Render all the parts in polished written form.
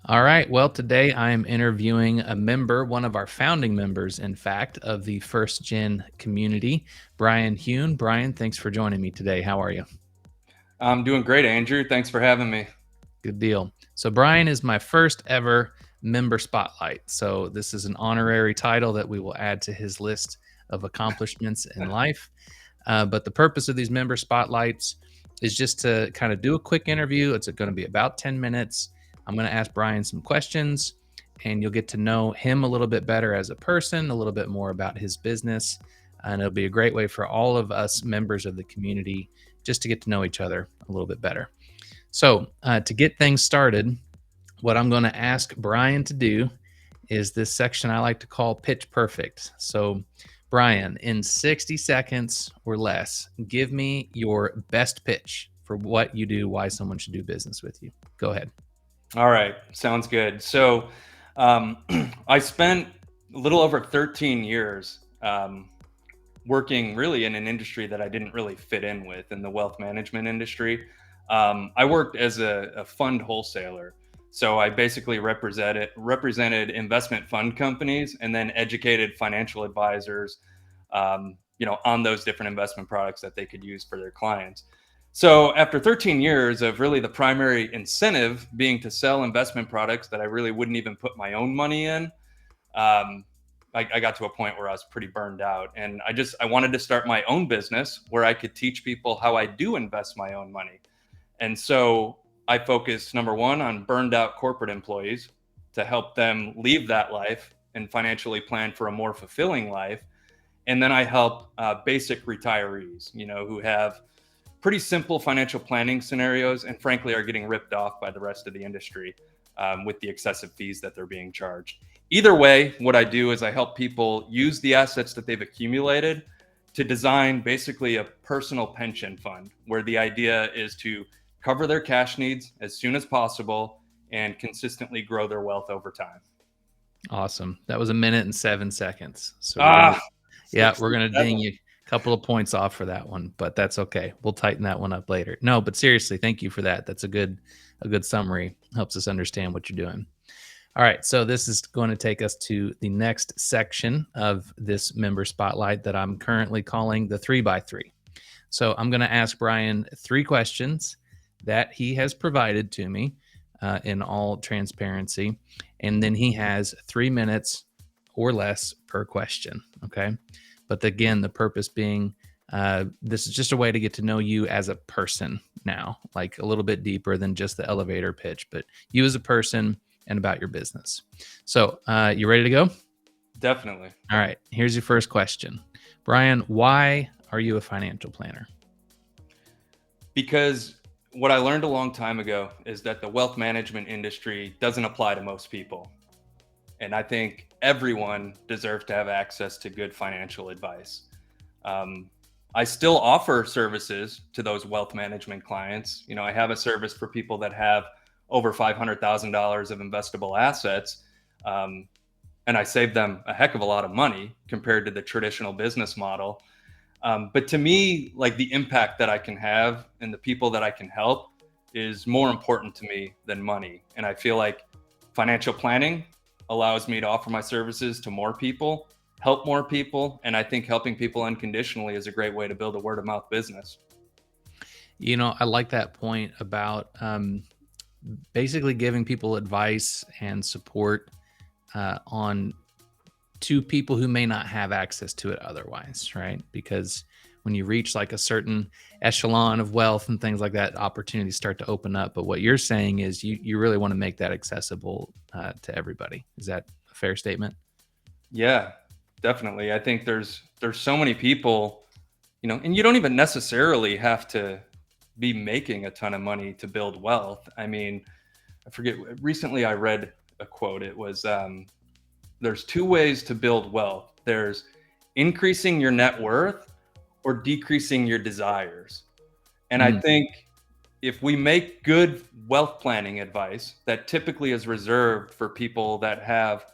All right. Well, today I am interviewing a member, one of our founding members, in fact, of the First Gen community, Bryan Huhn. Bryan, thanks for joining me today. How are you? I'm doing great, Andrew. Thanks for having me. Good deal. So, Bryan is my first ever member spotlight. So, this is an honorary title that we will add to his list of accomplishments in life. But the purpose of these member spotlights is just to kind of do a quick interview. It's going to be about 10 minutes. I'm going to ask Bryan some questions, and you'll get to know him a little bit better as a person, a little bit more about his business. And it'll be a great way for all of us members of the community just to get to know each other a little bit better. So, to get things started, what I'm going to ask Bryan to do is this section I like to call pitch perfect. So, Bryan, in 60 seconds or less, give me your best pitch for what you do, why someone should do business with you. Go ahead. All right, sounds good. So, I spent a little over 13 years working really in an industry that I didn't really fit in with, in the wealth management industry. I worked as a fund wholesaler. So I basically represented investment fund companies and then educated financial advisors, on those different investment products that they could use for their clients. So after 13 years of really the primary incentive being to sell investment products that I really wouldn't even put my own money in, um, I got to a point where I was pretty burned out, and I wanted to start my own business where I could teach people how I do invest my own money. And so I focused, number one, on burned out corporate employees to help them leave that life and financially plan for a more fulfilling life. And then I help basic retirees, who have pretty simple financial planning scenarios and frankly are getting ripped off by the rest of the industry with the excessive fees that they're being charged. Either way, what I do is I help people use the assets that they've accumulated to design basically a personal pension fund where the idea is to cover their cash needs as soon as possible and consistently grow their wealth over time. Awesome. That was a minute and 7 seconds. So Ah, we're gonna ding 67. you a couple of points off for that one, but that's okay. We'll tighten that one up later. No, but seriously, thank you for that. That's a good summary. Helps us understand what you're doing. All right, so this is going to take us to the next section of this member spotlight that I'm currently calling the 3x3. So I'm going to ask Bryan three questions that he has provided to me in all transparency. And then he has 3 minutes or less per question. Okay. But again, the purpose being this is just a way to get to know you as a person now, like a little bit deeper than just the elevator pitch, but you as a person and about your business. So, you ready to go? Definitely. All right. Here's your first question. Bryan, why are you a financial planner? Because what I learned a long time ago is that the wealth management industry doesn't apply to most people. And I think everyone deserves to have access to good financial advice. Um, I still offer services to those wealth management clients. I have a service for people that have over $500,000 of investable assets. Um, and I save them a heck of a lot of money compared to the traditional business model. But to me, like the impact that I can have and the people that I can help is more important to me than money. And I feel like financial planning allows me to offer my services to more people, help more people. And I think helping people unconditionally is a great way to build a word of mouth business. I like that point about basically giving people advice and support on to people who may not have access to it otherwise, right? Because when you reach like a certain echelon of wealth and things like that, opportunities start to open up. But what you're saying is you really want to make that accessible to everybody. Is that a fair statement? Yeah, definitely. I think there's so many people, and you don't even necessarily have to be making a ton of money to build wealth. I mean, I forget. Recently, I read a quote. It was, "There's two ways to build wealth. There's increasing your net worth or decreasing your desires." And I Mm. think if we make good wealth planning advice that typically is reserved for people that have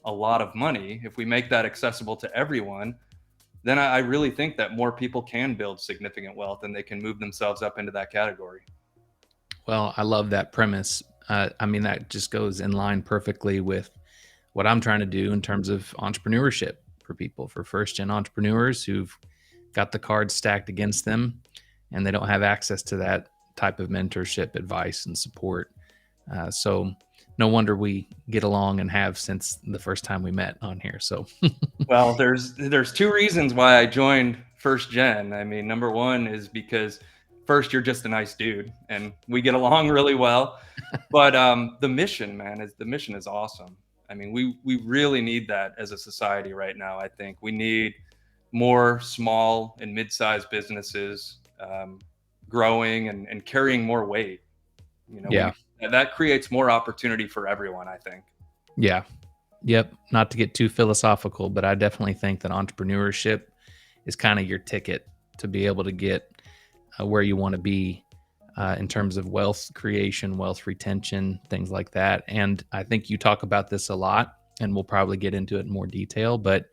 a lot of money, if we make that accessible to everyone, then I really think that more people can build significant wealth and they can move themselves up into that category. Well, I love that premise I mean, that just goes in line perfectly with what I'm trying to do in terms of entrepreneurship for people, for first gen entrepreneurs who've got the cards stacked against them and they don't have access to that type of mentorship, advice, and support. So, no wonder we get along and have since the first time we met on here. So, Well, there's two reasons why I joined First Gen. I mean, number one is because first, you're just a nice dude, and we get along really well. But the mission, man, is the mission is awesome. I mean, we really need that as a society right now. I think we need more small and mid-sized businesses growing and carrying more weight. You know, yeah, we that creates more opportunity for everyone, I think. yeah, yep. Not to get too philosophical, but I definitely think that entrepreneurship is kind of your ticket to be able to get where you want to be in terms of wealth creation, wealth retention, things like that. And I think you talk about this a lot, and we'll probably get into it in more detail, but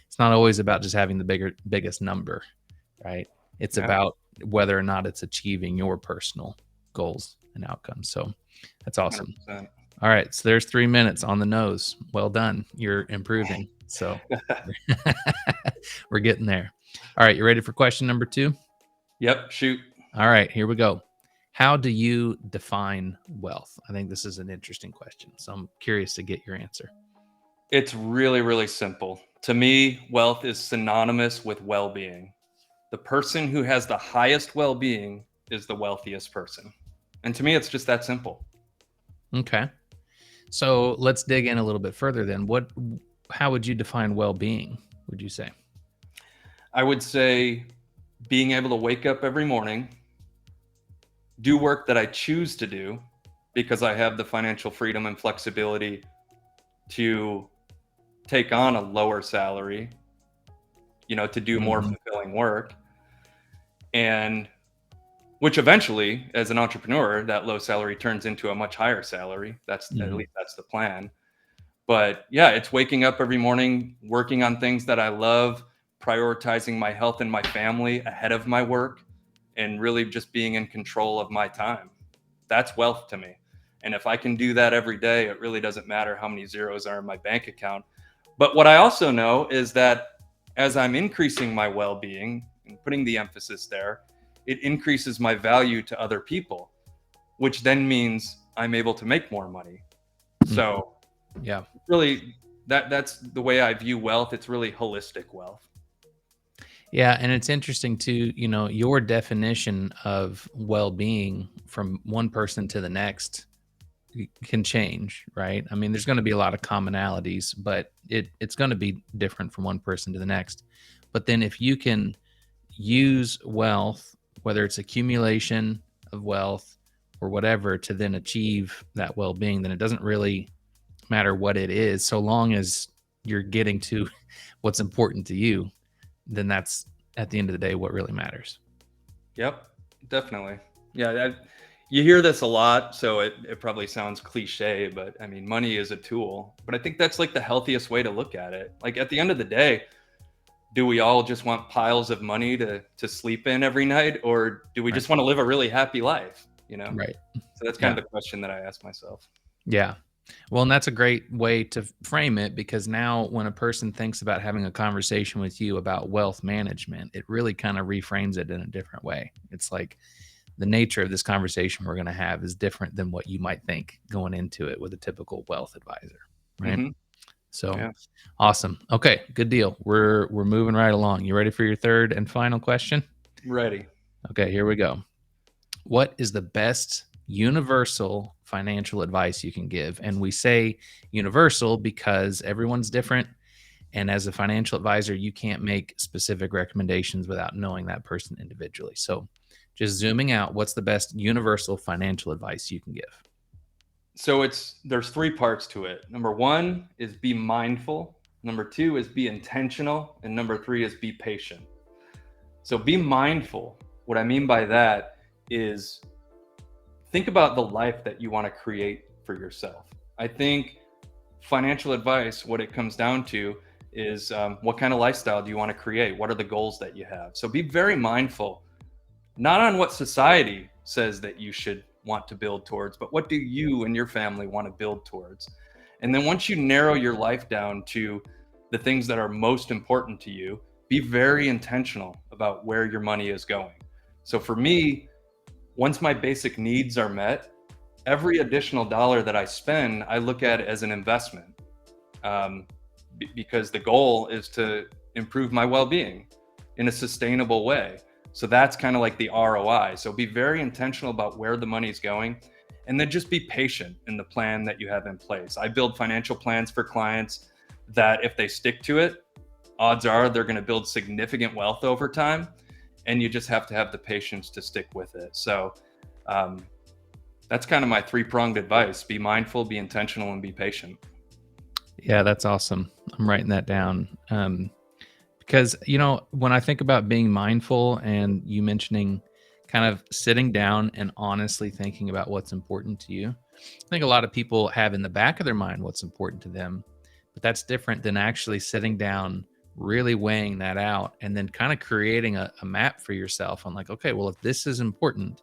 it's not always about just having the biggest number, right? It's Yeah, about whether or not it's achieving your personal goals and outcomes. So that's awesome. 100%. All right. So there's 3 minutes on the nose. Well done. You're improving. So we're getting there. All right. You ready for question number 2? Yep, shoot. All right, here we go. How do you define wealth? I think this is an interesting question. So I'm curious to get your answer. It's really, really simple. To me, wealth is synonymous with well being. The person who has the highest well being is the wealthiest person. And to me, it's just that simple. Okay. So let's dig in a little bit further then. How would you define well-being, would you say? I would say being able to wake up every morning, do work that I choose to do because I have the financial freedom and flexibility to take on a lower salary, you know, to do more Mhm. fulfilling work. And which eventually, as an entrepreneur, that low salary turns into a much higher salary. That's at Mhm. least that's the plan. But yeah, it's waking up every morning, working on things that I love, prioritizing my health and my family ahead of my work, and really just being in control of my time. That's wealth to me. And if I can do that every day, it really doesn't matter how many zeros are in my bank account. But what I also know is that as I'm increasing my well being and putting the emphasis there, it increases my value to other people, which then means I'm able to make more money. Mhm. So Yeah. really that's the way I view wealth. It's really holistic wealth. Yeah, and it's interesting too, your definition of well-being from one person to the next can change, right? I mean, there's going to be a lot of commonalities, but it's going to be different from one person to the next. But then if you can use wealth, whether it's accumulation of wealth or whatever, to then achieve that well-being, then it doesn't really matter what it is, so long as you're getting to what's important to you, then that's at the end of the day what really matters. Yep, definitely. Yeah, you hear this a lot, so it probably sounds cliche, but I mean, money is a tool. But I think that's like the healthiest way to look at it. Like at the end of the day, do we all just want piles of money to sleep in every night, or do we Right. just want to live a really happy life? You know. Right. So that's kind Yeah. of the question that I ask myself. Yeah. Well, and that's a great way to frame it, because now when a person thinks about having a conversation with you about wealth management, it really kind of reframes it in a different way. It's like the nature of this conversation we're going to have is different than what you might think going into it with a typical wealth advisor, right? Hmm. So Yeah, awesome. Okay, good deal. We're moving right along. You ready for your third and final question? ready. Okay, here we go. What is the best universal financial advice you can give? And we say universal because everyone's different. And as a financial advisor, you can't make specific recommendations without knowing that person individually. So, just zooming out, what's the best universal financial advice you can give? So there's three parts to it. Number one is be mindful. Number two is be intentional, and number three is be patient. So be mindful. What I mean by that is think about the life that you want to create for yourself. I think financial advice, what it comes down to is what kind of lifestyle do you want to create? What are the goals that you have? So be very mindful, not on what society says that you should want to build towards, but what do you and your family want to build towards? And then once you narrow your life down to the things that are most important to you, be very intentional about where your money is going. So for me, once my basic needs are met, every additional dollar that I spend, I look at as an investment, um, because the goal is to improve my well-being in a sustainable way. So that's kind of like the ROI. So be very intentional about where the money's going, and then just be patient in the plan that you have in place. I build financial plans for clients that if they stick to it, odds are they're going to build significant wealth over time, and you just have to have the patience to stick with it. So um, that's kind of my three-pronged advice: be mindful, be intentional, and be patient. Yeah, that's awesome. I'm writing that down. Because, when I think about being mindful and you mentioning kind of sitting down and honestly thinking about what's important to you, I think a lot of people have in the back of their mind what's important to them, but that's different than actually sitting down, really weighing that out, and then kind of creating a map for yourself on like, okay, well, if this is important,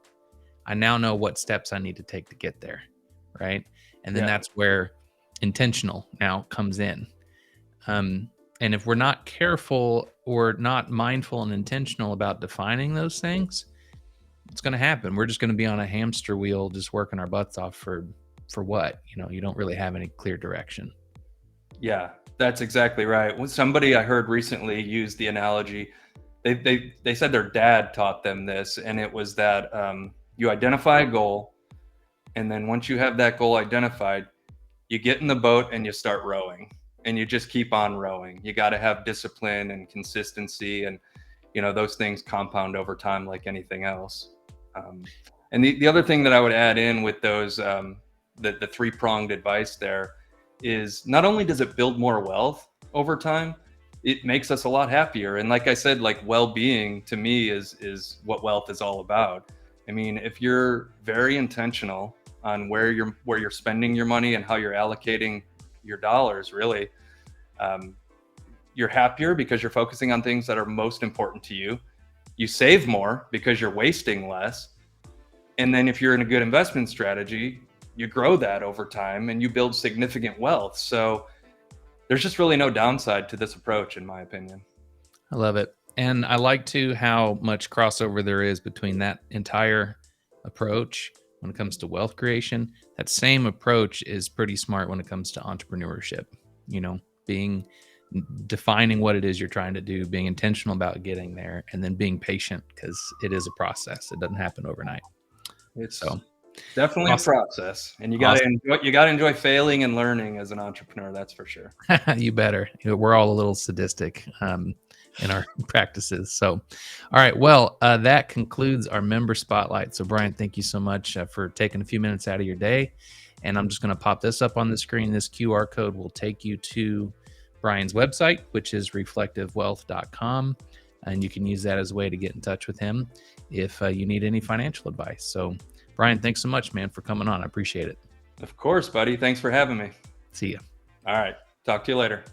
I now know what steps I need to take to get there. Right. And then Yeah. that's where intentional now comes in. Um, and if we're not careful or not mindful and intentional about defining those things, it's going to happen. We're just going to be on a hamster wheel, just working our butts off for what? You don't really have any clear direction. Yeah, that's exactly right. When somebody I heard recently use the analogy, they said their dad taught them this, and it was that you identify a goal, and then once you have that goal identified, you get in the boat and you start rowing, and you just keep on rowing. You got to have discipline and consistency, and those things compound over time like anything else. Um, and the other thing that I would add in with those the three-pronged advice there is, not only does it build more wealth over time, it makes us a lot happier. And like I said, like, well-being to me is what wealth is all about. I mean, if you're very intentional on where you're spending your money and how you're allocating your dollars, really, um, you're happier because you're focusing on things that are most important to you. You save more because you're wasting less. And then if you're in a good investment strategy, you grow that over time and you build significant wealth. So there's just really no downside to this approach, in my opinion. I love it. And I like too how much crossover there is between that entire approach when it comes to wealth creation. That same approach is pretty smart when it comes to entrepreneurship, being defining what it is you're trying to do, being intentional about getting there, and then being patient because it is a process. It doesn't happen overnight. It's So definitely a awesome. process, and Awesome. you got to enjoy failing and learning as an entrepreneur. That's for sure. You better. We're all a little sadistic in our practices. So, all right. Well, that concludes our member spotlight. So, Bryan, thank you so much for taking a few minutes out of your day. And I'm just going to pop this up on the screen. This QR code will take you to Bryan's website, which is reflectivewealth.com. And you can use that as a way to get in touch with him if you need any financial advice. So, Bryan, thanks so much, man, for coming on. I appreciate it. Of course, buddy. Thanks for having me. See ya. All right. Talk to you later.